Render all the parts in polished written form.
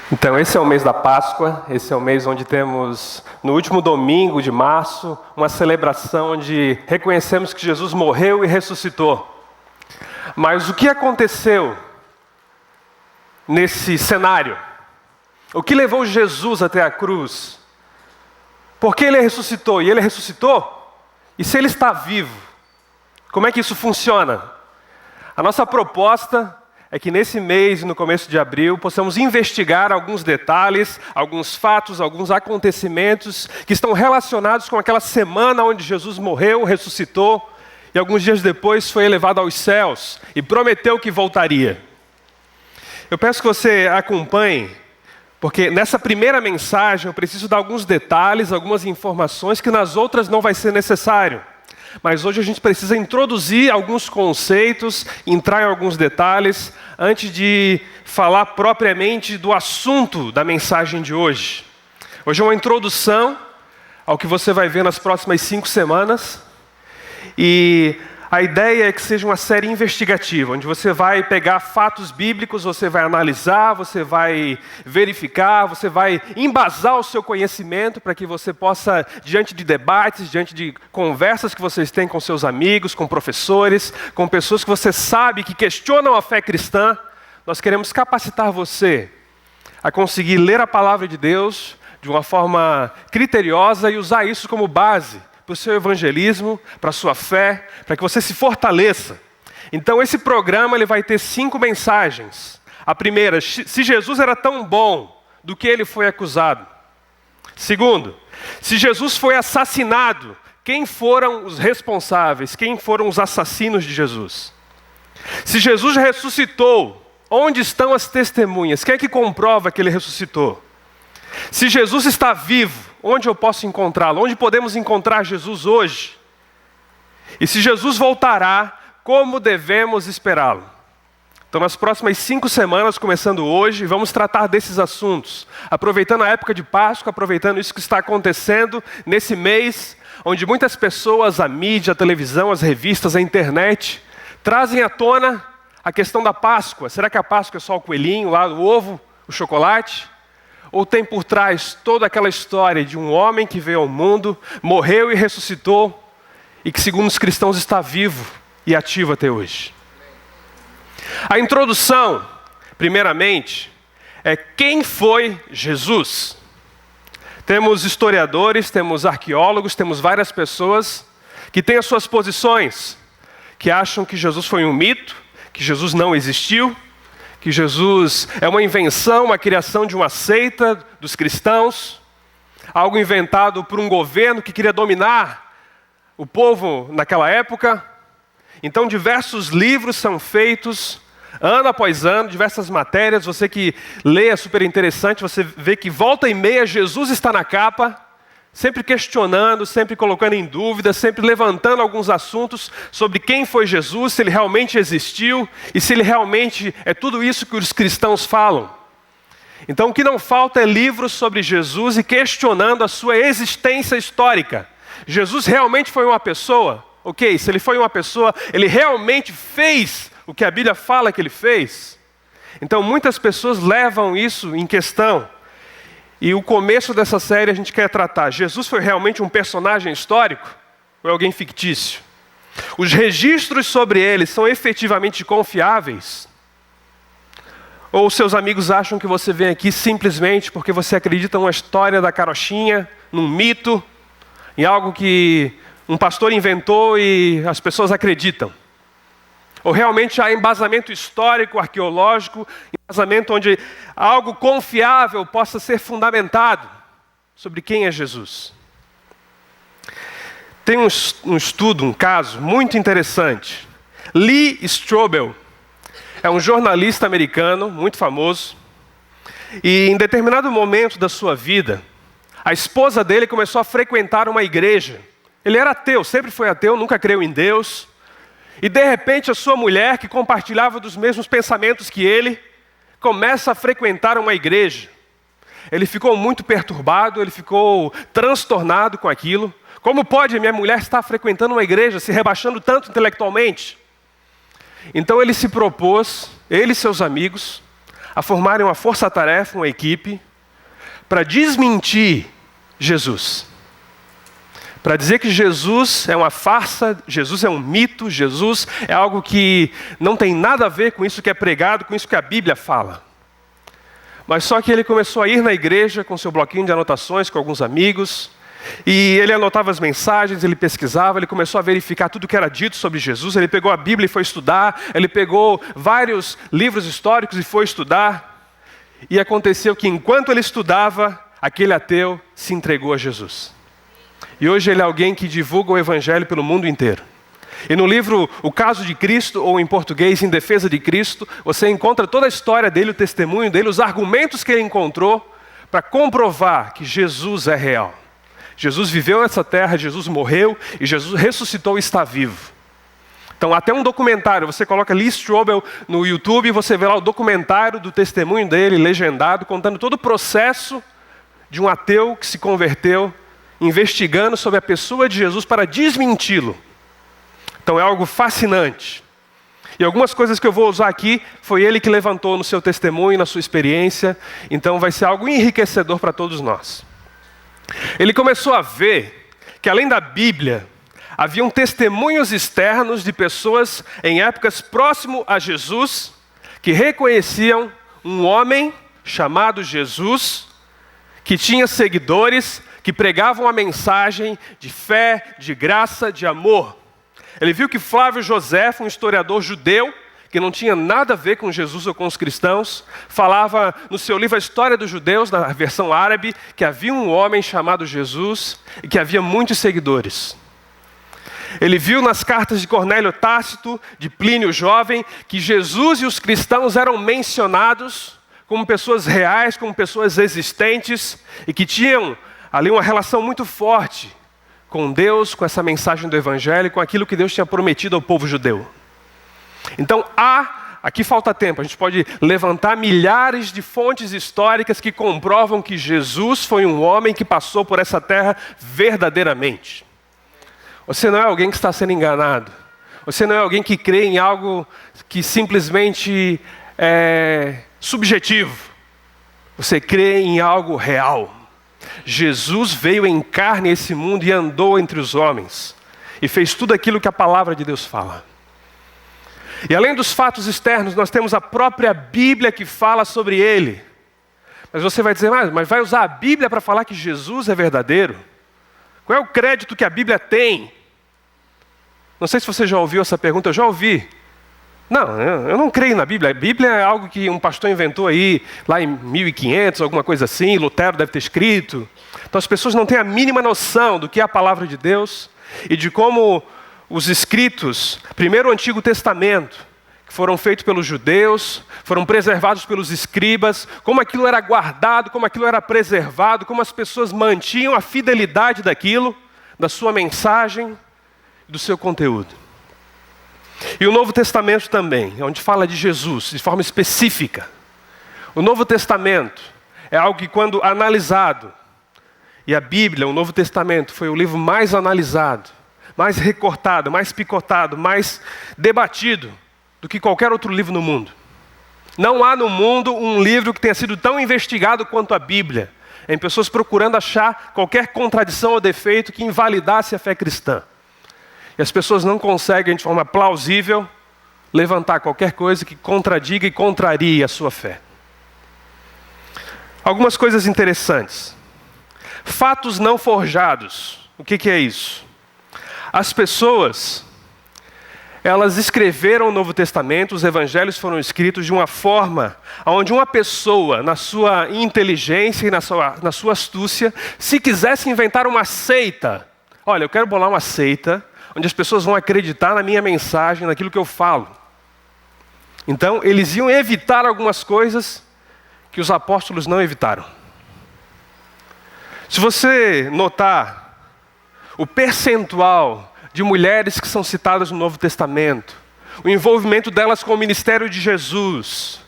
Então, esse é o mês da Páscoa, esse é o mês onde temos, no último domingo de março, uma celebração onde reconhecemos que Jesus morreu e ressuscitou. Mas o que aconteceu nesse cenário? O que levou Jesus até a cruz? Por que ele ressuscitou? E ele ressuscitou? E se ele está vivo? Como é que isso funciona? A nossa proposta é que nesse mês, no começo de abril, possamos investigar alguns detalhes, alguns fatos, alguns acontecimentos que estão relacionados com aquela semana onde Jesus morreu, ressuscitou e alguns dias depois foi elevado aos céus e prometeu que voltaria. Eu peço que você acompanhe, porque nessa primeira mensagem eu preciso dar alguns detalhes, algumas informações que nas outras não vai ser necessário. Mas hoje a gente precisa introduzir alguns conceitos, entrar em alguns detalhes, antes de falar propriamente do assunto da mensagem de hoje. Hoje é uma introdução ao que você vai ver nas próximas 5 semanas. E a ideia é que seja uma série investigativa, onde você vai pegar fatos bíblicos, você vai analisar, você vai verificar, você vai embasar o seu conhecimento para que você possa, diante de debates, diante de conversas que vocês têm com seus amigos, com professores, com pessoas que você sabe que questionam a fé cristã, nós queremos capacitar você a conseguir ler a palavra de Deus de uma forma criteriosa e usar isso como base para o seu evangelismo, para a sua fé, para que você se fortaleça. Então esse programa ele vai ter 5 mensagens. A primeira, se Jesus era tão bom, do que ele foi acusado? Segundo, se Jesus foi assassinado, quem foram os responsáveis? Quem foram os assassinos de Jesus? Se Jesus ressuscitou, onde estão as testemunhas? Quem é que comprova que ele ressuscitou? Se Jesus está vivo, onde eu posso encontrá-lo? Onde podemos encontrar Jesus hoje? E se Jesus voltará, como devemos esperá-lo? Então, nas próximas 5 semanas, começando hoje, vamos tratar desses assuntos. Aproveitando a época de Páscoa, aproveitando isso que está acontecendo nesse mês, onde muitas pessoas, a mídia, a televisão, as revistas, a internet, trazem à tona a questão da Páscoa. Será que a Páscoa é só o coelhinho, lá o ovo, o chocolate? Ou tem por trás toda aquela história de um homem que veio ao mundo, morreu e ressuscitou, e que segundo os cristãos está vivo e ativo até hoje? A introdução, primeiramente, é quem foi Jesus? Temos historiadores, temos arqueólogos, temos várias pessoas que têm as suas posições, que acham que Jesus foi um mito, que Jesus não existiu, que Jesus é uma invenção, uma criação de uma seita dos cristãos, algo inventado por um governo que queria dominar o povo naquela época. Então diversos livros são feitos, ano após ano, diversas matérias. Você que lê é super interessante, você vê que volta e meia Jesus está na capa, sempre questionando, sempre colocando em dúvida, sempre levantando alguns assuntos sobre quem foi Jesus, se ele realmente existiu e se ele realmente é tudo isso que os cristãos falam. Então o que não falta é livros sobre Jesus e questionando a sua existência histórica. Jesus realmente foi uma pessoa? Ok, se ele foi uma pessoa, ele realmente fez o que a Bíblia fala que ele fez? Então muitas pessoas levam isso em questão. E o começo dessa série a gente quer tratar: Jesus foi realmente um personagem histórico ou é alguém fictício? Os registros sobre ele são efetivamente confiáveis? Ou seus amigos acham que você vem aqui simplesmente porque você acredita numa história da carochinha, num mito, em algo que um pastor inventou e as pessoas acreditam? Ou realmente há embasamento histórico, arqueológico, embasamento onde algo confiável possa ser fundamentado sobre quem é Jesus? Tem um estudo, um caso muito interessante. Lee Strobel é um jornalista americano muito famoso. E em determinado momento da sua vida, a esposa dele começou a frequentar uma igreja. Ele era ateu, sempre foi ateu, nunca creu em Deus. E de repente a sua mulher, que compartilhava dos mesmos pensamentos que ele, começa a frequentar uma igreja. Ele ficou muito perturbado, ele ficou transtornado com aquilo. Como pode minha mulher estar frequentando uma igreja, se rebaixando tanto intelectualmente? Então ele se propôs, ele e seus amigos, a formarem uma força-tarefa, uma equipe, para desmentir Jesus. Para dizer que Jesus é uma farsa, Jesus é um mito, Jesus é algo que não tem nada a ver com isso que é pregado, com isso que a Bíblia fala. Mas só que ele começou a ir na igreja com seu bloquinho de anotações, com alguns amigos, e ele anotava as mensagens, ele pesquisava, ele começou a verificar tudo que era dito sobre Jesus, ele pegou a Bíblia e foi estudar, ele pegou vários livros históricos e foi estudar, e aconteceu que enquanto ele estudava, aquele ateu se entregou a Jesus. E hoje ele é alguém que divulga o Evangelho pelo mundo inteiro. E no livro O Caso de Cristo, ou em português, Em Defesa de Cristo, você encontra toda a história dele, o testemunho dele, os argumentos que ele encontrou para comprovar que Jesus é real. Jesus viveu nessa terra, Jesus morreu e Jesus ressuscitou e está vivo. Então, até um documentário, você coloca Lee Strobel no YouTube e você vê lá o documentário do testemunho dele, legendado, contando todo o processo de um ateu que se converteu, investigando sobre a pessoa de Jesus para desmenti-lo. Então é algo fascinante. E algumas coisas que eu vou usar aqui, foi ele que levantou no seu testemunho, na sua experiência. Então vai ser algo enriquecedor para todos nós. Ele começou a ver que além da Bíblia, haviam testemunhos externos de pessoas em épocas próximo a Jesus, que reconheciam um homem chamado Jesus, que tinha seguidores, que pregavam a mensagem de fé, de graça, de amor. Ele viu que Flávio Josefo, um historiador judeu, que não tinha nada a ver com Jesus ou com os cristãos, falava no seu livro A História dos Judeus, na versão árabe, que havia um homem chamado Jesus e que havia muitos seguidores. Ele viu nas cartas de Cornélio Tácito, de Plínio Jovem, que Jesus e os cristãos eram mencionados como pessoas reais, como pessoas existentes e que tinham ali uma relação muito forte com Deus, com essa mensagem do Evangelho, com aquilo que Deus tinha prometido ao povo judeu. Então aqui falta tempo, a gente pode levantar milhares de fontes históricas que comprovam que Jesus foi um homem que passou por essa terra verdadeiramente. Você não é alguém que está sendo enganado. Você não é alguém que crê em algo que simplesmente é subjetivo. Você crê em algo real. Jesus veio em carne a esse mundo e andou entre os homens. E fez tudo aquilo que a palavra de Deus fala. E além dos fatos externos, nós temos a própria Bíblia que fala sobre ele. Mas você vai dizer, mas vai usar a Bíblia para falar que Jesus é verdadeiro? Qual é o crédito que a Bíblia tem? Não sei se você já ouviu essa pergunta, eu já ouvi. Não, eu não creio na Bíblia. A Bíblia é algo que um pastor inventou aí, lá em 1500, alguma coisa assim, Lutero deve ter escrito. Então as pessoas não têm a mínima noção do que é a palavra de Deus e de como os escritos, primeiro o Antigo Testamento, que foram feitos pelos judeus, foram preservados pelos escribas, como aquilo era guardado, como aquilo era preservado, como as pessoas mantinham a fidelidade daquilo, da sua mensagem, do seu conteúdo. E o Novo Testamento também, onde fala de Jesus, de forma específica. O Novo Testamento é algo que quando analisado, e a Bíblia, o Novo Testamento, foi o livro mais analisado, mais recortado, mais picotado, mais debatido do que qualquer outro livro no mundo. Não há no mundo um livro que tenha sido tão investigado quanto a Bíblia, em pessoas procurando achar qualquer contradição ou defeito que invalidasse a fé cristã. E as pessoas não conseguem, de forma plausível, levantar qualquer coisa que contradiga e contrarie a sua fé. Algumas coisas interessantes. Fatos não forjados. O que é isso? As pessoas, elas escreveram o Novo Testamento, os evangelhos foram escritos de uma forma onde uma pessoa, na sua inteligência e na sua astúcia, se quisesse inventar uma seita, olha, eu quero bolar uma seita, onde as pessoas vão acreditar na minha mensagem, naquilo que eu falo. Então, eles iam evitar algumas coisas que os apóstolos não evitaram. Se você notar o percentual de mulheres que são citadas no Novo Testamento, o envolvimento delas com o ministério de Jesus,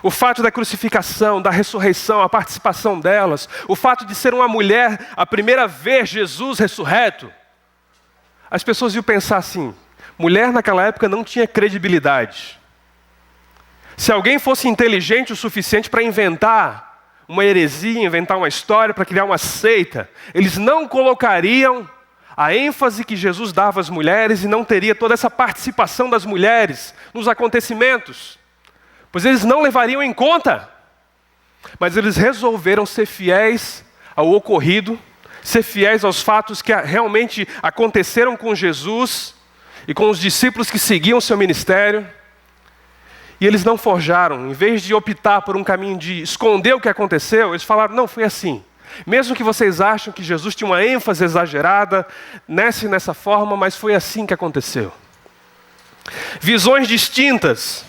o fato da crucificação, da ressurreição, a participação delas, o fato de ser uma mulher a primeira a ver Jesus ressurreto, as pessoas iam pensar assim, mulher naquela época não tinha credibilidade. Se alguém fosse inteligente o suficiente para inventar uma heresia, inventar uma história, para criar uma seita, eles não colocariam a ênfase que Jesus dava às mulheres e não teria toda essa participação das mulheres nos acontecimentos, pois eles não levariam em conta. Mas eles resolveram ser fiéis ao ocorrido, ser fiéis aos fatos que realmente aconteceram com Jesus e com os discípulos que seguiam seu ministério. E eles não forjaram, em vez de optar por um caminho de esconder o que aconteceu, eles falaram, não, foi assim. Mesmo que vocês acham que Jesus tinha uma ênfase exagerada, nessa forma, mas foi assim que aconteceu. Visões distintas.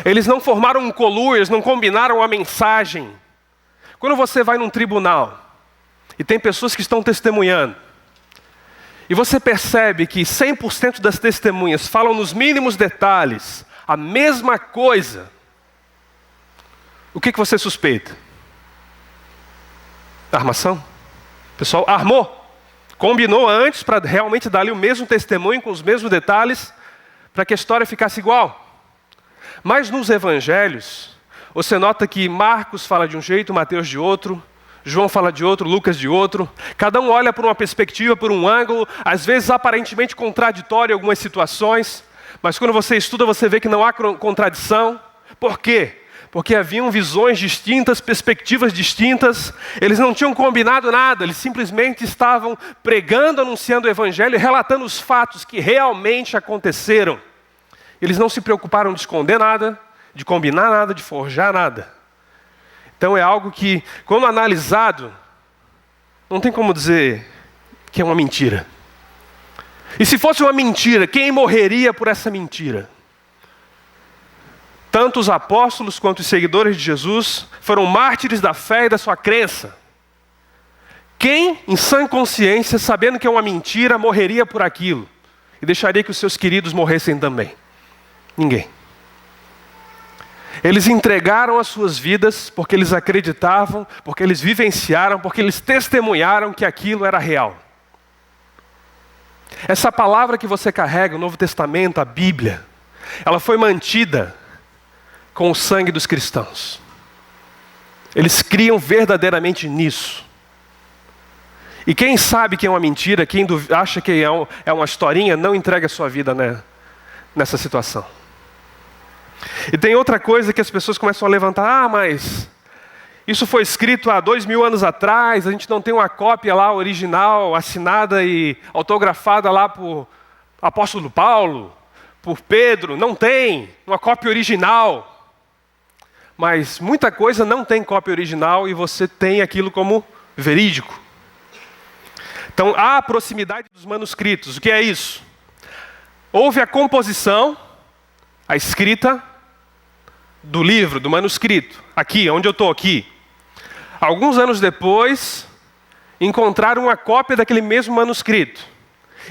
Eles não formaram um conluio, eles não combinaram a mensagem. Quando você vai num tribunal e tem pessoas que estão testemunhando, e você percebe que 100% das testemunhas falam nos mínimos detalhes a mesma coisa, o que você suspeita? Armação? O pessoal armou, combinou antes para realmente dar ali o mesmo testemunho, com os mesmos detalhes, para que a história ficasse igual. Mas nos evangelhos, você nota que Marcos fala de um jeito, Mateus de outro, João fala de outro, Lucas de outro. Cada um olha por uma perspectiva, por um ângulo, às vezes aparentemente contraditório em algumas situações, mas quando você estuda, você vê que não há contradição. Por quê? Porque haviam visões distintas, perspectivas distintas, eles não tinham combinado nada, eles simplesmente estavam pregando, anunciando o evangelho e relatando os fatos que realmente aconteceram. Eles não se preocuparam de esconder nada, de combinar nada, de forjar nada. Então é algo que, quando analisado, não tem como dizer que é uma mentira. E se fosse uma mentira, quem morreria por essa mentira? Tanto os apóstolos quanto os seguidores de Jesus foram mártires da fé e da sua crença. Quem, em sã consciência, sabendo que é uma mentira, morreria por aquilo? E deixaria que os seus queridos morressem também? Ninguém. Eles entregaram as suas vidas porque eles acreditavam, porque eles vivenciaram, porque eles testemunharam que aquilo era real. Essa palavra que você carrega, o Novo Testamento, a Bíblia, ela foi mantida com o sangue dos cristãos. Eles criam verdadeiramente nisso. E quem sabe que é uma mentira, quem acha que é uma historinha, não entrega a sua vida nessa situação. E tem outra coisa que as pessoas começam a levantar, mas isso foi escrito há 2000 anos atrás, a gente não tem uma cópia lá original, assinada e autografada lá por apóstolo Paulo, por Pedro, não tem uma cópia original. Mas muita coisa não tem cópia original e você tem aquilo como verídico. Então há a proximidade dos manuscritos. O que é isso? Houve a composição, a escrita do livro, do manuscrito, aqui, onde eu estou aqui. Alguns anos depois, encontraram uma cópia daquele mesmo manuscrito.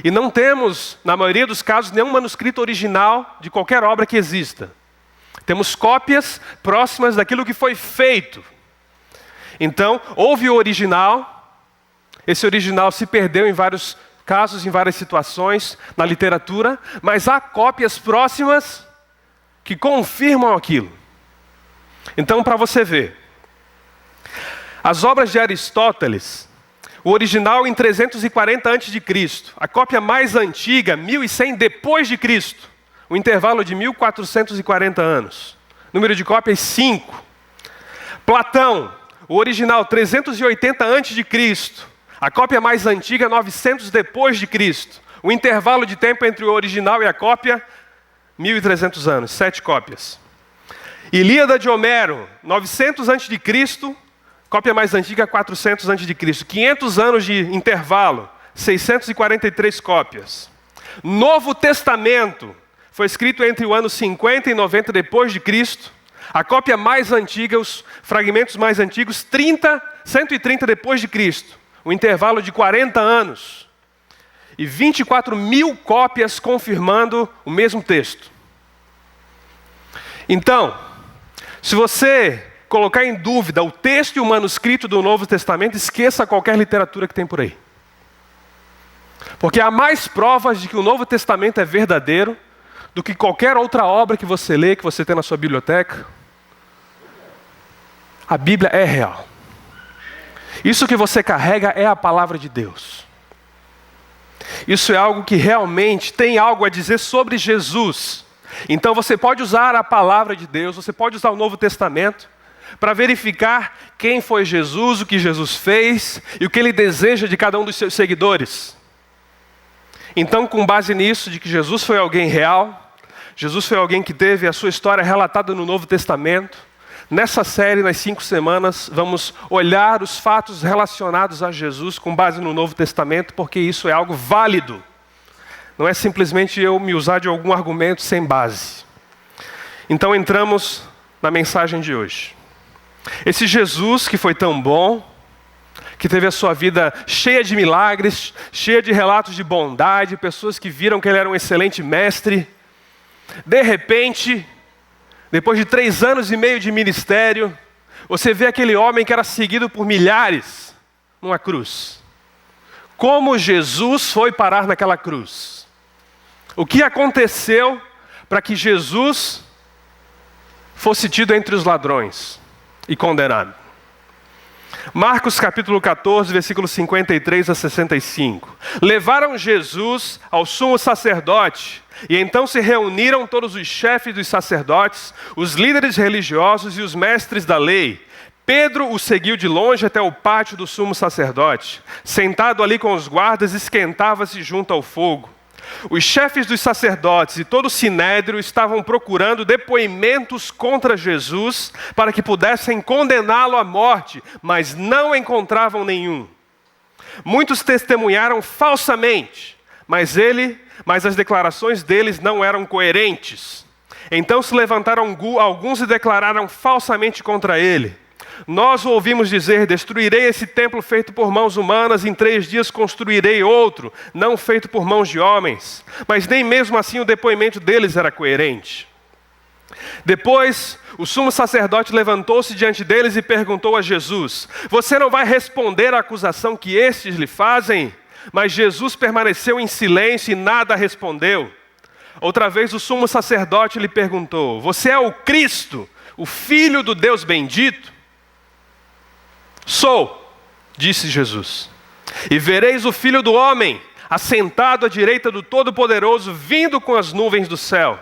E não temos, na maioria dos casos, nenhum manuscrito original de qualquer obra que exista. Temos cópias próximas daquilo que foi feito. Então, houve o original. Esse original se perdeu em vários casos, em várias situações, na literatura. Mas há cópias próximas que confirmam aquilo. Então, para você ver, as obras de Aristóteles, o original em 340 a.C., a cópia mais antiga, 1100 depois de Cristo, o intervalo de 1440 anos. Número de cópias 5. Platão, o original 380 a.C., a cópia mais antiga 900 depois de Cristo. O intervalo de tempo entre o original e a cópia 1300 anos, 7 cópias. Ilíada de Homero, 900 a.C., cópia mais antiga 400 a.C., 500 anos de intervalo, 643 cópias. Novo Testamento foi escrito entre o ano 50 e 90 depois de Cristo. A cópia mais antiga, os fragmentos mais antigos, 130 depois de Cristo. O intervalo de 40 anos. E 24 mil cópias confirmando o mesmo texto. Então, se você colocar em dúvida o texto e o manuscrito do Novo Testamento, esqueça qualquer literatura que tem por aí. Porque há mais provas de que o Novo Testamento é verdadeiro do que qualquer outra obra que você lê, que você tem na sua biblioteca. A Bíblia é real. Isso que você carrega é a palavra de Deus. Isso é algo que realmente tem algo a dizer sobre Jesus. Então você pode usar a palavra de Deus, você pode usar o Novo Testamento para verificar quem foi Jesus, o que Jesus fez e o que Ele deseja de cada um dos seus seguidores. Então, com base nisso, de que Jesus foi alguém real, Jesus foi alguém que teve a sua história relatada no Novo Testamento, nessa série, nas 5 semanas, vamos olhar os fatos relacionados a Jesus com base no Novo Testamento, porque isso é algo válido. Não é simplesmente eu me usar de algum argumento sem base. Então entramos na mensagem de hoje. Esse Jesus que foi tão bom, que teve a sua vida cheia de milagres, cheia de relatos de bondade, pessoas que viram que ele era um excelente mestre, de repente, depois de 3 anos e meio de ministério, você vê aquele homem que era seguido por milhares numa cruz. Como Jesus foi parar naquela cruz? O que aconteceu para que Jesus fosse tido entre os ladrões e condenado? Marcos capítulo 14, versículos 53 a 65. Levaram Jesus ao sumo sacerdote, e então se reuniram todos os chefes dos sacerdotes, os líderes religiosos e os mestres da lei. Pedro o seguiu de longe até o pátio do sumo sacerdote. Sentado ali com os guardas, esquentava-se junto ao fogo. Os chefes dos sacerdotes e todo o sinédrio estavam procurando depoimentos contra Jesus para que pudessem condená-lo à morte, mas não encontravam nenhum. Muitos testemunharam falsamente, mas as declarações deles não eram coerentes. Então se levantaram alguns e declararam falsamente contra ele. Nós o ouvimos dizer: destruirei esse templo feito por mãos humanas, em 3 dias construirei outro, não feito por mãos de homens. Mas nem mesmo assim o depoimento deles era coerente. Depois, o sumo sacerdote levantou-se diante deles e perguntou a Jesus: você não vai responder à acusação que estes lhe fazem? Mas Jesus permaneceu em silêncio e nada respondeu. Outra vez o sumo sacerdote lhe perguntou: você é o Cristo, o Filho do Deus bendito? Sou, disse Jesus. E vereis o Filho do Homem, assentado à direita do Todo-Poderoso, vindo com as nuvens do céu.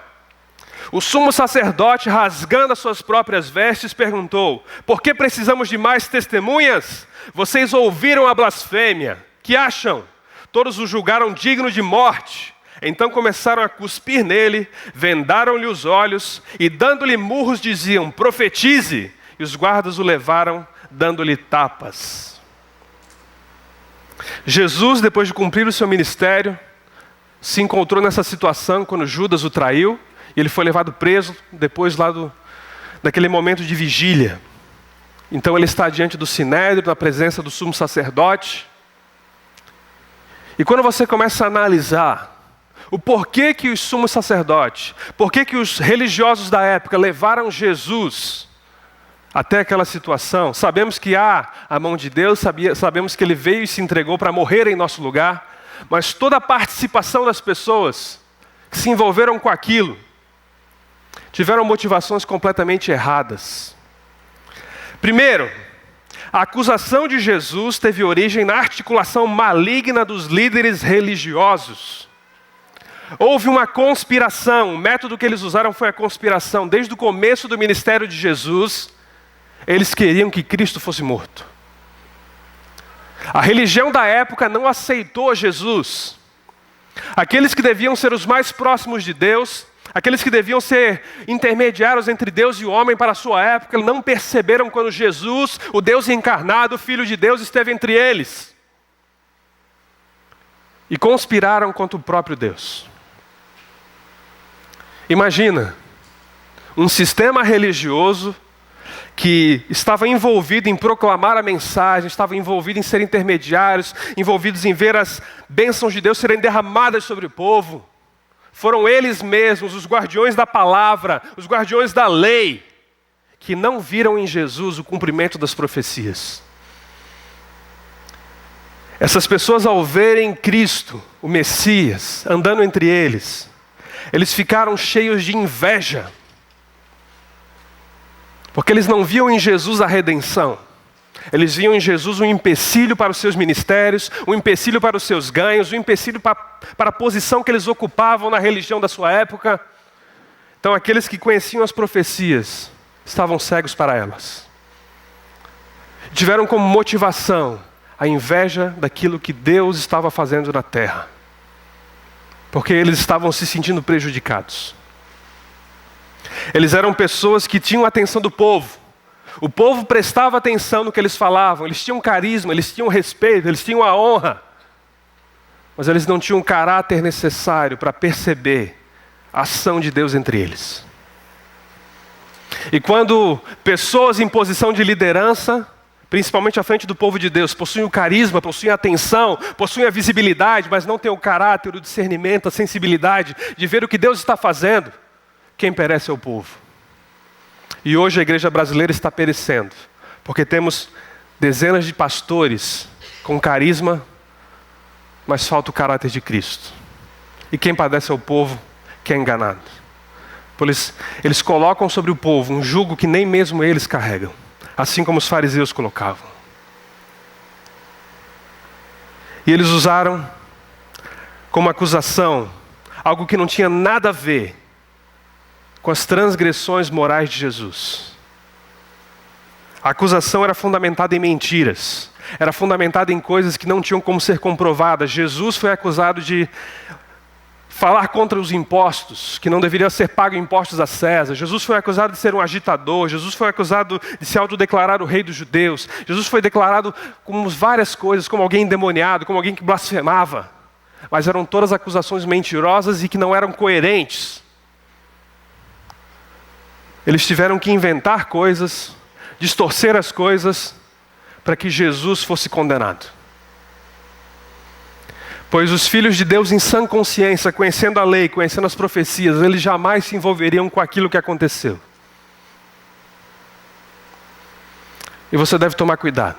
O sumo sacerdote, rasgando as suas próprias vestes, perguntou: por que precisamos de mais testemunhas? Vocês ouviram a blasfêmia. Que acham? Todos o julgaram digno de morte. Então começaram a cuspir nele, vendaram-lhe os olhos e dando-lhe murros diziam: profetize. E os guardas o levaram dando-lhe tapas. Jesus, depois de cumprir o seu ministério, se encontrou nessa situação quando Judas o traiu, e ele foi levado preso depois daquele momento de vigília. Então ele está diante do sinédrio, na presença do sumo sacerdote. E quando você começa a analisar o porquê que os sumos sacerdotes, porquê que os religiosos da época levaram Jesus até aquela situação, sabemos que há a mão de Deus, sabemos que Ele veio e se entregou para morrer em nosso lugar, mas toda a participação das pessoas que se envolveram com aquilo, tiveram motivações completamente erradas. Primeiro, a acusação de Jesus teve origem na articulação maligna dos líderes religiosos. Houve uma conspiração, o método que eles usaram foi a conspiração. Desde o começo do ministério de Jesus, eles queriam que Cristo fosse morto. A religião da época não aceitou Jesus. Aqueles que deviam ser os mais próximos de Deus, aqueles que deviam ser intermediários entre Deus e o homem para a sua época, não perceberam quando Jesus, o Deus encarnado, o Filho de Deus, esteve entre eles. E conspiraram contra o próprio Deus. Imagina, um sistema religioso que estava envolvido em proclamar a mensagem, estava envolvido em ser intermediários, envolvidos em ver as bênçãos de Deus serem derramadas sobre o povo. Foram eles mesmos, os guardiões da palavra, os guardiões da lei, que não viram em Jesus o cumprimento das profecias. Essas pessoas, ao verem Cristo, o Messias, andando entre eles ficaram cheios de inveja. Porque eles não viam em Jesus a redenção. Eles viam em Jesus um empecilho para os seus ministérios, um empecilho para os seus ganhos, um empecilho para a posição que eles ocupavam na religião da sua época. Então aqueles que conheciam as profecias estavam cegos para elas. Tiveram como motivação a inveja daquilo que Deus estava fazendo na terra. Porque eles estavam se sentindo prejudicados. Eles eram pessoas que tinham a atenção do povo. O povo prestava atenção no que eles falavam. Eles tinham carisma, eles tinham respeito, eles tinham a honra. Mas eles não tinham o caráter necessário para perceber a ação de Deus entre eles. E quando pessoas em posição de liderança, principalmente à frente do povo de Deus, possuem o carisma, possuem a atenção, possuem a visibilidade, mas não têm o caráter, o discernimento, a sensibilidade de ver o que Deus está fazendo, quem perece é o povo. E hoje a igreja brasileira está perecendo, porque temos dezenas de pastores com carisma, mas falta o caráter de Cristo. E quem padece é o povo que é enganado. Pois eles colocam sobre o povo um jugo que nem mesmo eles carregam, assim como os fariseus colocavam. E eles usaram como acusação algo que não tinha nada a ver com as transgressões morais de Jesus. A acusação era fundamentada em mentiras, era fundamentada em coisas que não tinham como ser comprovadas. Jesus foi acusado de falar contra os impostos, que não deveriam ser pagos impostos a César. Jesus foi acusado de ser um agitador. Jesus foi acusado de se autodeclarar o rei dos judeus. Jesus foi declarado como várias coisas, como alguém endemoniado, como alguém que blasfemava. Mas eram todas acusações mentirosas e que não eram coerentes. Eles tiveram que inventar coisas, distorcer as coisas, para que Jesus fosse condenado. Pois os filhos de Deus em sã consciência, conhecendo a lei, conhecendo as profecias, eles jamais se envolveriam com aquilo que aconteceu. E você deve tomar cuidado.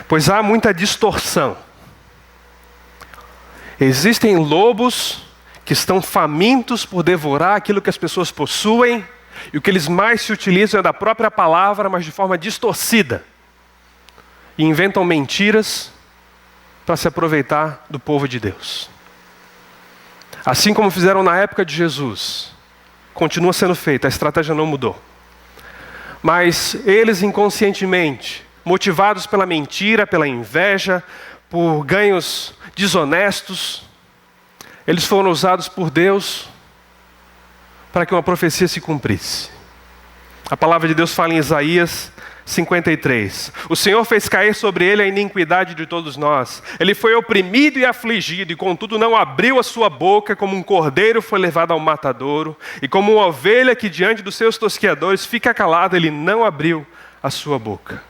Pois há muita distorção. Existem lobos que estão famintos por devorar aquilo que as pessoas possuem, e o que eles mais se utilizam é da própria palavra, mas de forma distorcida. E inventam mentiras para se aproveitar do povo de Deus. Assim como fizeram na época de Jesus, continua sendo feito, a estratégia não mudou. Mas eles inconscientemente, motivados pela mentira, pela inveja, por ganhos desonestos, eles foram usados por Deus para que uma profecia se cumprisse. A palavra de Deus fala em Isaías 53. O Senhor fez cair sobre ele a iniquidade de todos nós. Ele foi oprimido e afligido, e contudo não abriu a sua boca. Como um cordeiro foi levado ao matadouro, e como uma ovelha que diante dos seus tosqueadores fica calada, ele não abriu a sua boca.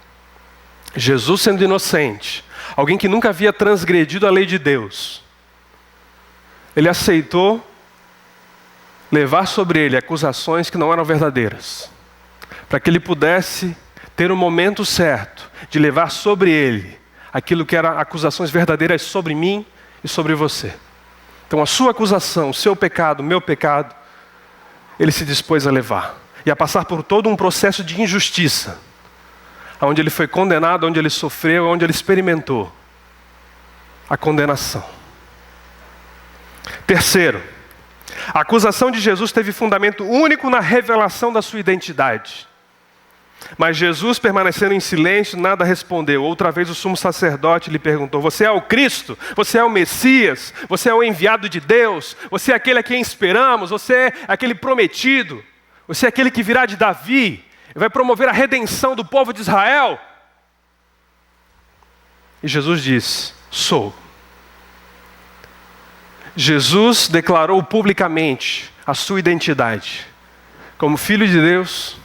Jesus, sendo inocente, alguém que nunca havia transgredido a lei de Deus, ele aceitou levar sobre ele acusações que não eram verdadeiras, para que ele pudesse ter o momento certo de levar sobre ele aquilo que eram acusações verdadeiras sobre mim e sobre você. Então a sua acusação, o seu pecado, o meu pecado, ele se dispôs a levar. E a passar por todo um processo de injustiça, onde ele foi condenado, onde ele sofreu, onde ele experimentou a condenação. Terceiro, a acusação de Jesus teve fundamento único na revelação da sua identidade. Mas Jesus, permanecendo em silêncio, nada respondeu. Outra vez o sumo sacerdote lhe perguntou: você é o Cristo? Você é o Messias? Você é o enviado de Deus? Você é aquele a quem esperamos? Você é aquele prometido? Você é aquele que virá de Davi e vai promover a redenção do povo de Israel? E Jesus disse: sou. Jesus declarou publicamente a sua identidade como Filho de Deus.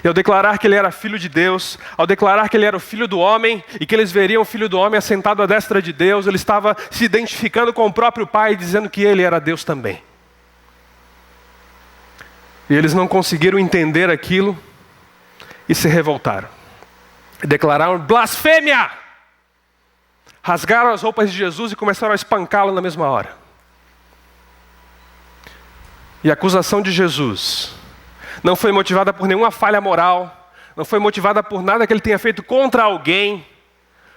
E ao declarar que ele era Filho de Deus, ao declarar que ele era o Filho do homem, e que eles veriam o Filho do homem assentado à destra de Deus, ele estava se identificando com o próprio Pai, dizendo que ele era Deus também. E eles não conseguiram entender aquilo e se revoltaram. E declararam blasfêmia! Rasgaram as roupas de Jesus e começaram a espancá-lo na mesma hora. E a acusação de Jesus não foi motivada por nenhuma falha moral, não foi motivada por nada que ele tenha feito contra alguém,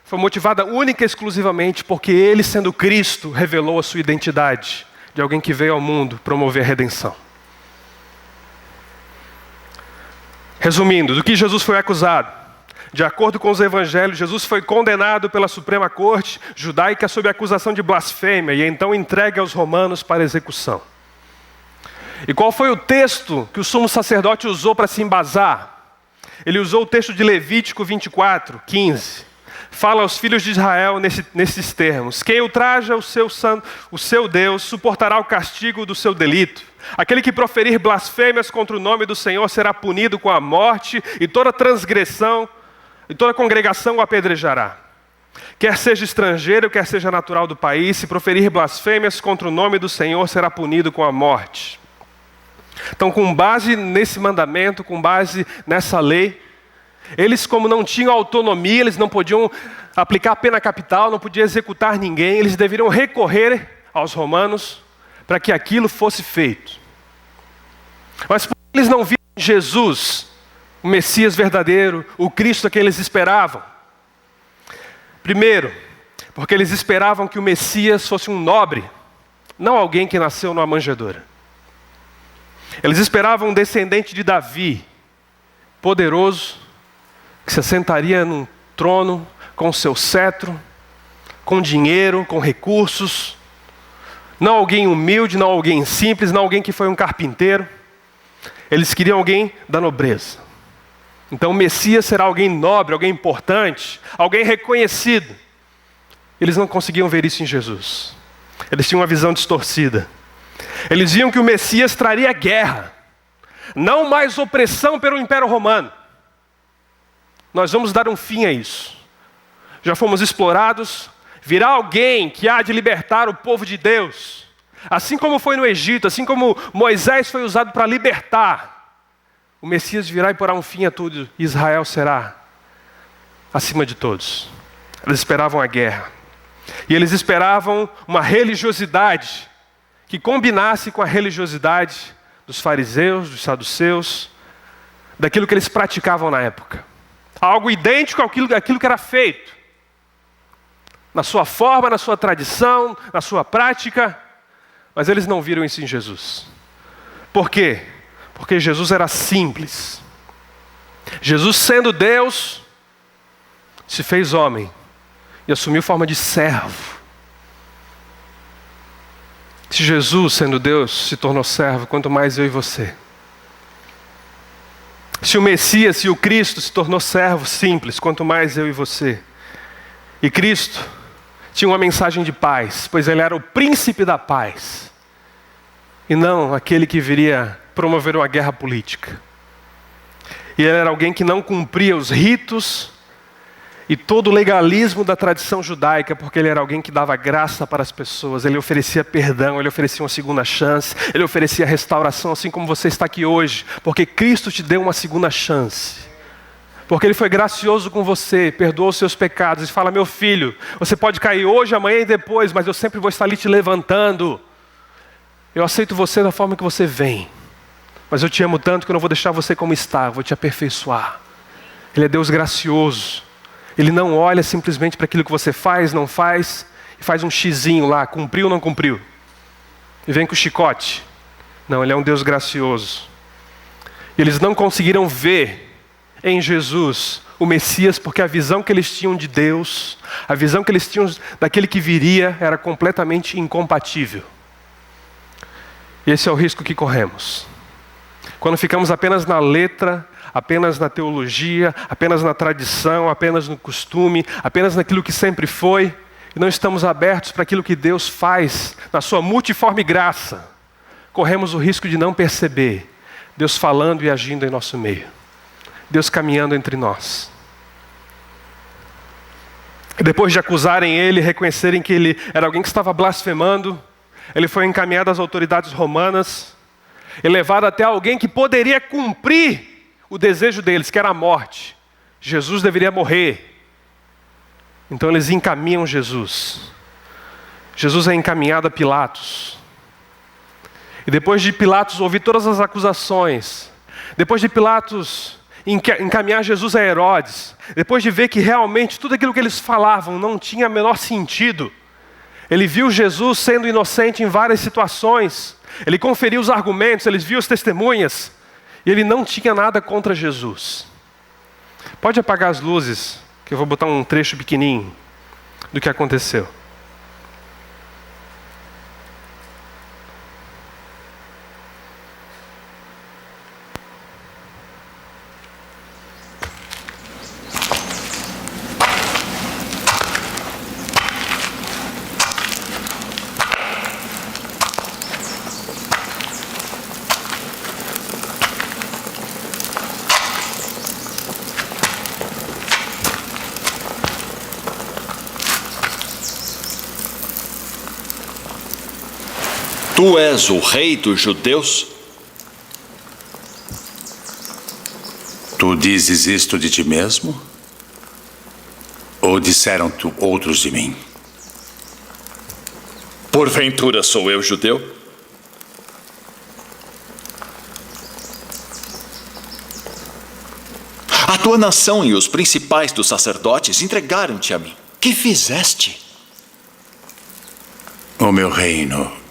foi motivada única e exclusivamente porque ele, sendo Cristo, revelou a sua identidade de alguém que veio ao mundo promover a redenção. Resumindo, do que Jesus foi acusado? De acordo com os evangelhos, Jesus foi condenado pela Suprema Corte judaica sob acusação de blasfêmia e então entregue aos romanos para execução. E qual foi o texto que o sumo sacerdote usou para se embasar? Ele usou o texto de Levítico 24, 15. Fala aos filhos de Israel nesses termos: quem ultraja o seu Deus suportará o castigo do seu delito. Aquele que proferir blasfêmias contra o nome do Senhor será punido com a morte, e toda transgressão e toda congregação o apedrejará. Quer seja estrangeiro, quer seja natural do país, se proferir blasfêmias contra o nome do Senhor será punido com a morte. Então, com base nesse mandamento, com base nessa lei, eles, como não tinham autonomia, eles não podiam aplicar a pena capital, não podiam executar ninguém, eles deveriam recorrer aos romanos para que aquilo fosse feito. Mas eles não viram Jesus, o Messias verdadeiro, o Cristo a quem eles esperavam. Primeiro, porque eles esperavam que o Messias fosse um nobre, não alguém que nasceu numa manjedoura. Eles esperavam um descendente de Davi, poderoso, que se assentaria num trono com seu cetro, com dinheiro, com recursos. Não alguém humilde, não alguém simples, não alguém que foi um carpinteiro. Eles queriam alguém da nobreza. Então o Messias será alguém nobre, alguém importante, alguém reconhecido. Eles não conseguiam ver isso em Jesus. Eles tinham uma visão distorcida. Eles viam que o Messias traria guerra, não mais opressão pelo Império Romano. Nós vamos dar um fim a isso. Já fomos explorados, virá alguém que há de libertar o povo de Deus. Assim como foi no Egito, assim como Moisés foi usado para libertar, o Messias virá e porá um fim a tudo. Israel será acima de todos. Eles esperavam a guerra. E eles esperavam uma religiosidade que combinasse com a religiosidade dos fariseus, dos saduceus, daquilo que eles praticavam na época. Algo idêntico àquilo que era feito. Na sua forma, na sua tradição, na sua prática. Mas eles não viram isso em Jesus. Por quê? Porque Jesus era simples. Jesus, sendo Deus, se fez homem e assumiu forma de servo. Se Jesus, sendo Deus, se tornou servo, quanto mais eu e você. Se o Messias, se o Cristo se tornou servo simples, quanto mais eu e você. E Cristo tinha uma mensagem de paz, pois ele era o príncipe da paz. E não aquele que viria promover uma guerra política. E ele era alguém que não cumpria os ritos e todo o legalismo da tradição judaica, porque ele era alguém que dava graça para as pessoas, ele oferecia perdão, ele oferecia uma segunda chance, ele oferecia restauração, assim como você está aqui hoje, porque Cristo te deu uma segunda chance. Porque ele foi gracioso com você, perdoou os seus pecados e fala: meu filho, você pode cair hoje, amanhã e depois, mas eu sempre vou estar ali te levantando. Eu aceito você da forma que você vem, mas eu te amo tanto que eu não vou deixar você como está, eu vou te aperfeiçoar. Ele é Deus gracioso. Ele não olha simplesmente para aquilo que você faz, não faz, e faz um xizinho lá, cumpriu ou não cumpriu. E vem com o chicote. Não, ele é um Deus gracioso. E eles não conseguiram ver em Jesus o Messias, porque a visão que eles tinham de Deus, a visão que eles tinham daquele que viria, era completamente incompatível. E esse é o risco que corremos. Quando ficamos apenas na letra, apenas na teologia, apenas na tradição, apenas no costume, apenas naquilo que sempre foi, e não estamos abertos para aquilo que Deus faz na sua multiforme graça, corremos o risco de não perceber Deus falando e agindo em nosso meio, Deus caminhando entre nós. E depois de acusarem ele, reconhecerem que ele era alguém que estava blasfemando, ele foi encaminhado às autoridades romanas e levado até alguém que poderia cumprir o desejo deles, que era a morte. Jesus deveria morrer. Então eles encaminham Jesus. Jesus é encaminhado a Pilatos. E depois de Pilatos ouvir todas as acusações, depois de Pilatos encaminhar Jesus a Herodes, depois de ver que realmente tudo aquilo que eles falavam não tinha o menor sentido, ele viu Jesus sendo inocente em várias situações, ele conferiu os argumentos, ele viu as testemunhas, e ele não tinha nada contra Jesus. Pode apagar as luzes, que eu vou botar um trecho pequenininho do que aconteceu. Tu és o rei dos judeus? Tu dizes isto de ti mesmo? Ou disseram-te outros de mim? Porventura sou eu judeu? A tua nação e os principais dos sacerdotes entregaram-te a mim. Que fizeste? O meu reino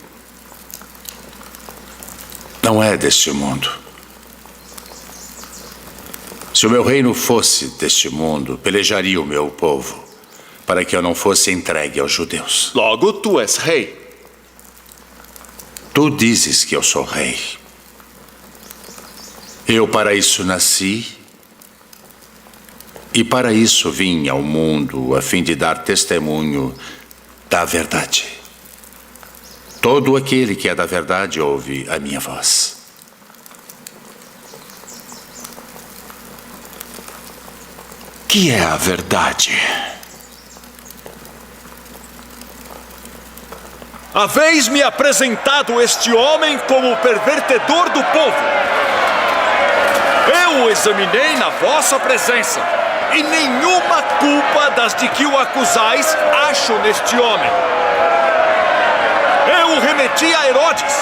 não é deste mundo. Se o meu reino fosse deste mundo, pelejaria o meu povo, para que eu não fosse entregue aos judeus. Logo, tu és rei. Tu dizes que eu sou rei. Eu para isso nasci, e para isso vim ao mundo, a fim de dar testemunho da verdade. Todo aquele que é da verdade ouve a minha voz. Que é a verdade? Haveis-me apresentado este homem como pervertedor do povo. Eu o examinei na vossa presença, e nenhuma culpa das de que o acusais acho neste homem. Eu o remeti a Herodes.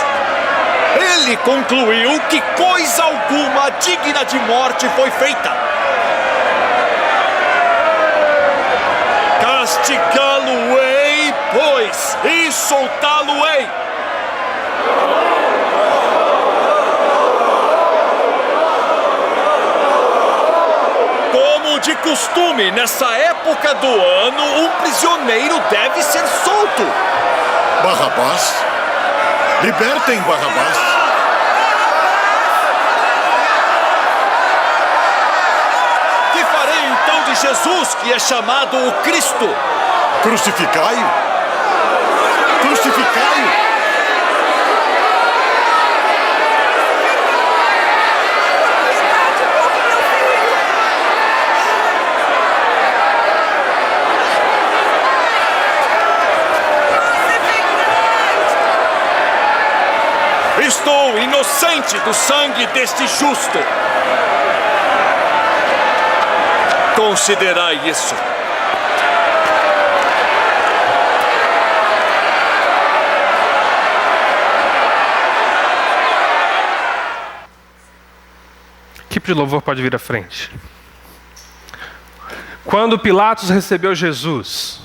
Ele concluiu que coisa alguma digna de morte foi feita. Castigá-lo-ei, pois, e soltá-lo-ei. Como de costume, nessa época do ano, um prisioneiro deve ser solto. Barrabás? Libertem Barrabás. Que farei então de Jesus, que é chamado o Cristo? Crucificai-o. Crucificai-o. Estou inocente do sangue deste justo. Considerai isso. A equipe de louvor pode vir à frente. Quando Pilatos recebeu Jesus,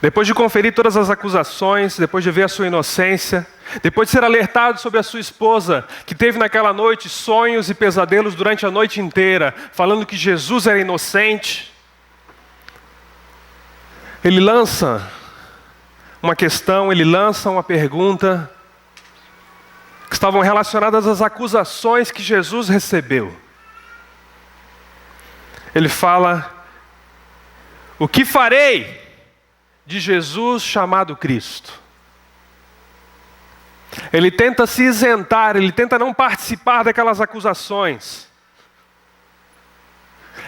depois de conferir todas as acusações, depois de ver a sua inocência, depois de ser alertado sobre a sua esposa, que teve naquela noite sonhos e pesadelos durante a noite inteira, falando que Jesus era inocente, ele lança uma questão, ele lança uma pergunta, que estavam relacionadas às acusações que Jesus recebeu. Ele fala: o que farei de Jesus chamado Cristo? Ele tenta se isentar, ele tenta não participar daquelas acusações.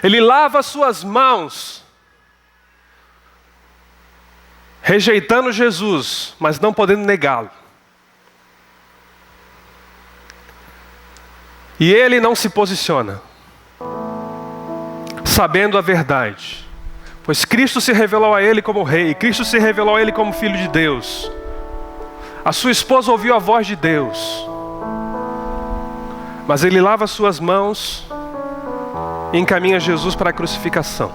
Ele lava suas mãos, rejeitando Jesus, mas não podendo negá-lo. E ele não se posiciona, sabendo a verdade, pois Cristo se revelou a ele como rei, Cristo se revelou a ele como filho de Deus. A sua esposa ouviu a voz de Deus. Mas ele lava suas mãos e encaminha Jesus para a crucificação.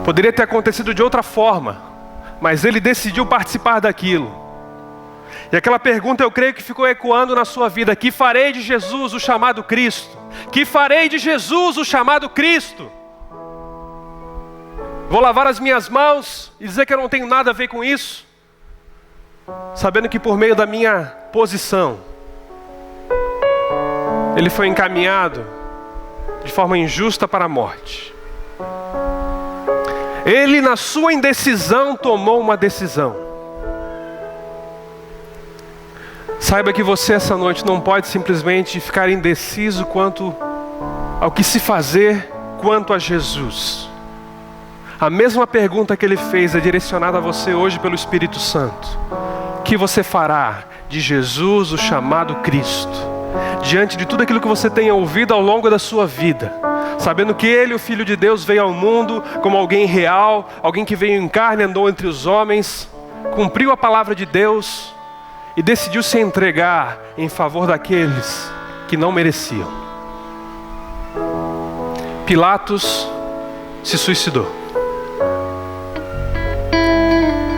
Poderia ter acontecido de outra forma, mas ele decidiu participar daquilo. E aquela pergunta eu creio que ficou ecoando na sua vida: que farei de Jesus o chamado Cristo? Que farei de Jesus o chamado Cristo? Vou lavar as minhas mãos e dizer que eu não tenho nada a ver com isso, sabendo que por meio da minha posição, ele foi encaminhado de forma injusta para a morte. Ele, na sua indecisão, tomou uma decisão. Saiba que você essa noite não pode simplesmente ficar indeciso quanto ao que se fazer quanto a Jesus. A mesma pergunta que ele fez é direcionada a você hoje pelo Espírito Santo. O que você fará de Jesus, o chamado Cristo, diante de tudo aquilo que você tenha ouvido ao longo da sua vida, sabendo que Ele, o Filho de Deus, veio ao mundo como alguém real, alguém que veio em carne, andou entre os homens, cumpriu a palavra de Deus e decidiu se entregar em favor daqueles que não mereciam. Pilatos se suicidou.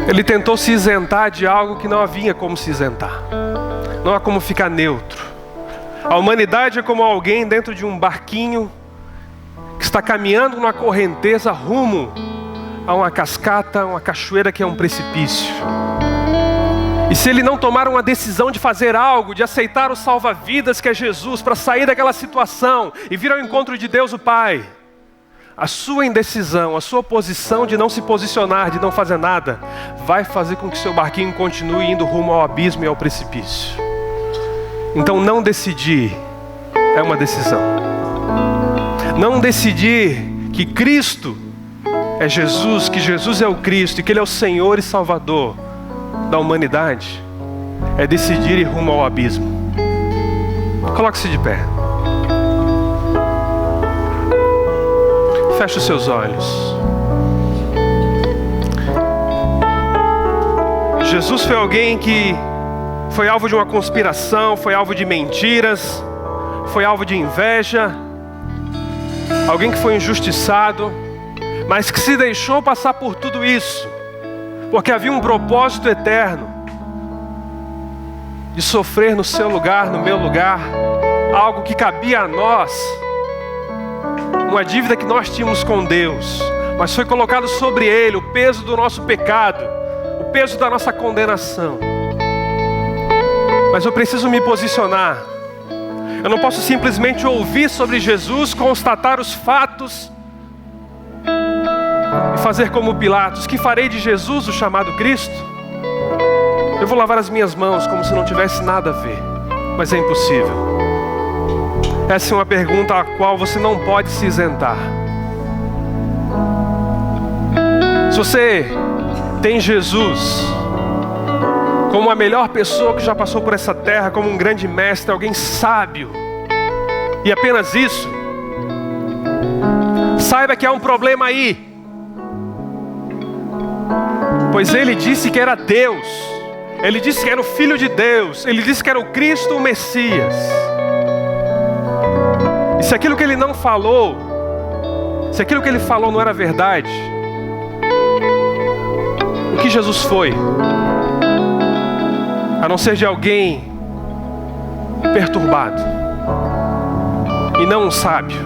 Ele tentou se isentar de algo que não havia como se isentar. Não há como ficar neutro. A humanidade é como alguém dentro de um barquinho que está caminhando numa correnteza rumo a uma cascata, uma cachoeira que é um precipício. E se ele não tomar uma decisão de fazer algo, de aceitar o salva-vidas que é Jesus, para sair daquela situação e vir ao encontro de Deus o Pai, a sua indecisão, a sua posição de não se posicionar, de não fazer nada, vai fazer com que seu barquinho continue indo rumo ao abismo e ao precipício. Então não decidir é uma decisão. Não decidir que Cristo é Jesus, que Jesus é o Cristo e que Ele é o Senhor e Salvador da humanidade, é decidir ir rumo ao abismo. Coloque-se de pé. Feche os seus olhos. Jesus foi alguém que foi alvo de uma conspiração, foi alvo de mentiras, foi alvo de inveja, alguém que foi injustiçado, mas que se deixou passar por tudo isso, porque havia um propósito eterno de sofrer no seu lugar, no meu lugar, algo que cabia a nós, uma dívida que nós tínhamos com Deus, mas foi colocado sobre Ele o peso do nosso pecado, o peso da nossa condenação. Mas eu preciso me posicionar. Eu não posso simplesmente ouvir sobre Jesus, constatar os fatos e fazer como Pilatos. Que farei de Jesus, o chamado Cristo? Eu vou lavar as minhas mãos como se não tivesse nada a ver, mas é impossível. Essa é uma pergunta a qual você não pode se isentar. Se você tem Jesus como a melhor pessoa que já passou por essa terra, como um grande mestre, alguém sábio, e apenas isso, saiba que há um problema aí. Pois Ele disse que era Deus, Ele disse que era o Filho de Deus, Ele disse que era o Cristo, o Messias. E se aquilo que Ele não falou, se aquilo que Ele falou não era verdade, o que Jesus foi? A não ser de alguém perturbado e não um sábio.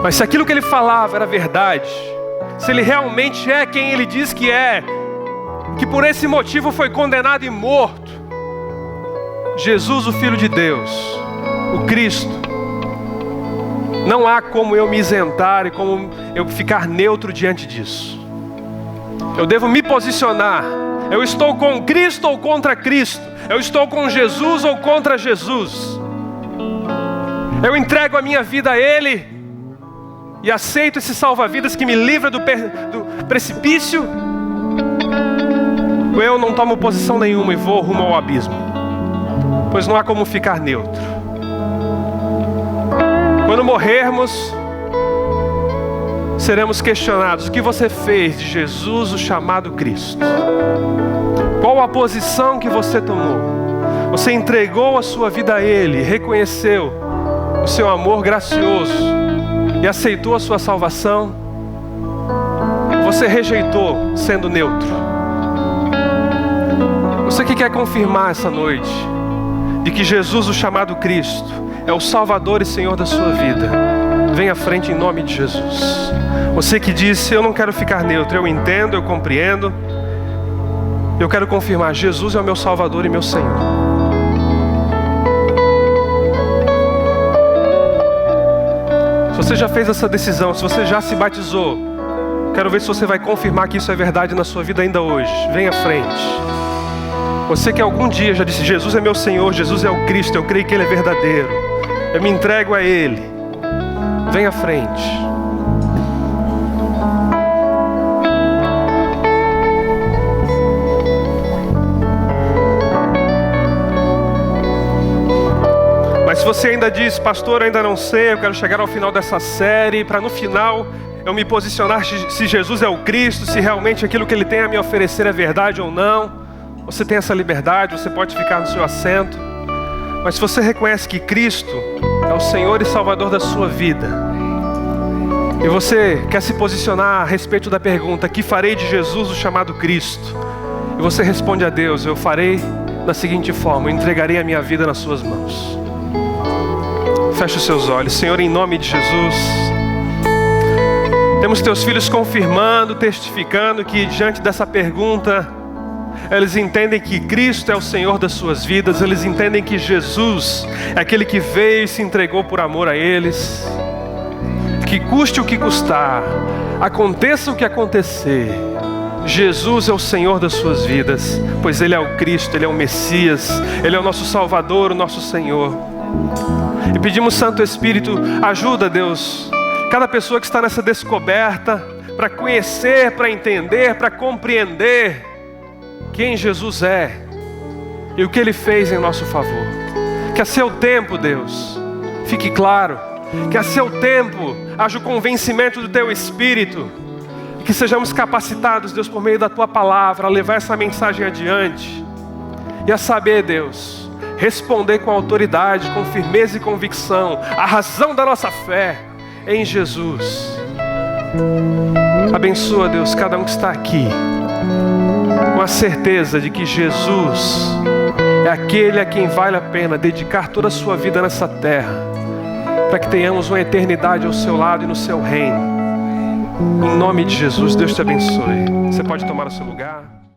Mas se aquilo que Ele falava era verdade, se Ele realmente é quem Ele diz que é, que por esse motivo foi condenado e morto, Jesus, o Filho de Deus, o Cristo, não há como eu me isentar e como eu ficar neutro diante disso. Eu devo me posicionar. Eu estou com Cristo ou contra Cristo? Eu estou com Jesus ou contra Jesus? Eu entrego a minha vida a Ele e aceito esse salva-vidas que me livra do precipício? Ou eu não tomo posição nenhuma e vou rumo ao abismo? Pois não há como ficar neutro. Quando morrermos, seremos questionados: o que você fez de Jesus, o chamado Cristo? Qual a posição que você tomou? você entregou a sua vida a Ele, reconheceu o seu amor gracioso e aceitou a sua salvação, você rejeitou sendo neutro. Você que quer confirmar essa noite de que Jesus, o chamado Cristo, é o Salvador e Senhor da sua vida, vem à frente em nome de Jesus. Você que disse, eu não quero ficar neutro, eu entendo, eu compreendo, eu quero confirmar, Jesus é o meu Salvador e meu Senhor. Se você já fez essa decisão, se você já se batizou, quero ver se você vai confirmar que isso é verdade na sua vida ainda hoje. Vem à frente. Você que algum dia já disse, Jesus é meu Senhor, Jesus é o Cristo, eu creio que Ele é verdadeiro, eu me entrego a Ele. Vem à frente. Mas se você ainda diz, pastor, eu ainda não sei, eu quero chegar ao final dessa série, para no final eu me posicionar se Jesus é o Cristo, se realmente aquilo que Ele tem a me oferecer é verdade ou não. Você tem essa liberdade, você pode ficar no seu assento. Mas se você reconhece que Cristo é o Senhor e Salvador da sua vida, e você quer se posicionar a respeito da pergunta, que farei de Jesus o chamado Cristo? E você responde a Deus, eu farei da seguinte forma, eu entregarei a minha vida nas suas mãos. Feche os seus olhos. Senhor, em nome de Jesus, temos teus filhos confirmando, testificando que diante dessa pergunta, eles entendem que Cristo é o Senhor das suas vidas, eles entendem que Jesus é aquele que veio e se entregou por amor a eles. Que custe o que custar, aconteça o que acontecer, Jesus é o Senhor das suas vidas, pois Ele é o Cristo, Ele é o Messias, Ele é o nosso Salvador, o nosso Senhor. E pedimos, Santo Espírito, ajuda, Deus, cada pessoa que está nessa descoberta, para conhecer, para entender, para compreender quem Jesus é e o que Ele fez em nosso favor. Que a seu tempo, Deus, fique claro, que a seu tempo haja o convencimento do Teu Espírito, e que sejamos capacitados, Deus, por meio da Tua palavra, a levar essa mensagem adiante, e a saber, Deus, responder com autoridade, com firmeza e convicção, a razão da nossa fé em Jesus. Abençoa, Deus, cada um que está aqui, com a certeza de que Jesus é aquele a quem vale a pena dedicar toda a sua vida nessa terra, para que tenhamos uma eternidade ao seu lado e no seu reino. Em nome de Jesus, Deus te abençoe. Você pode tomar o seu lugar.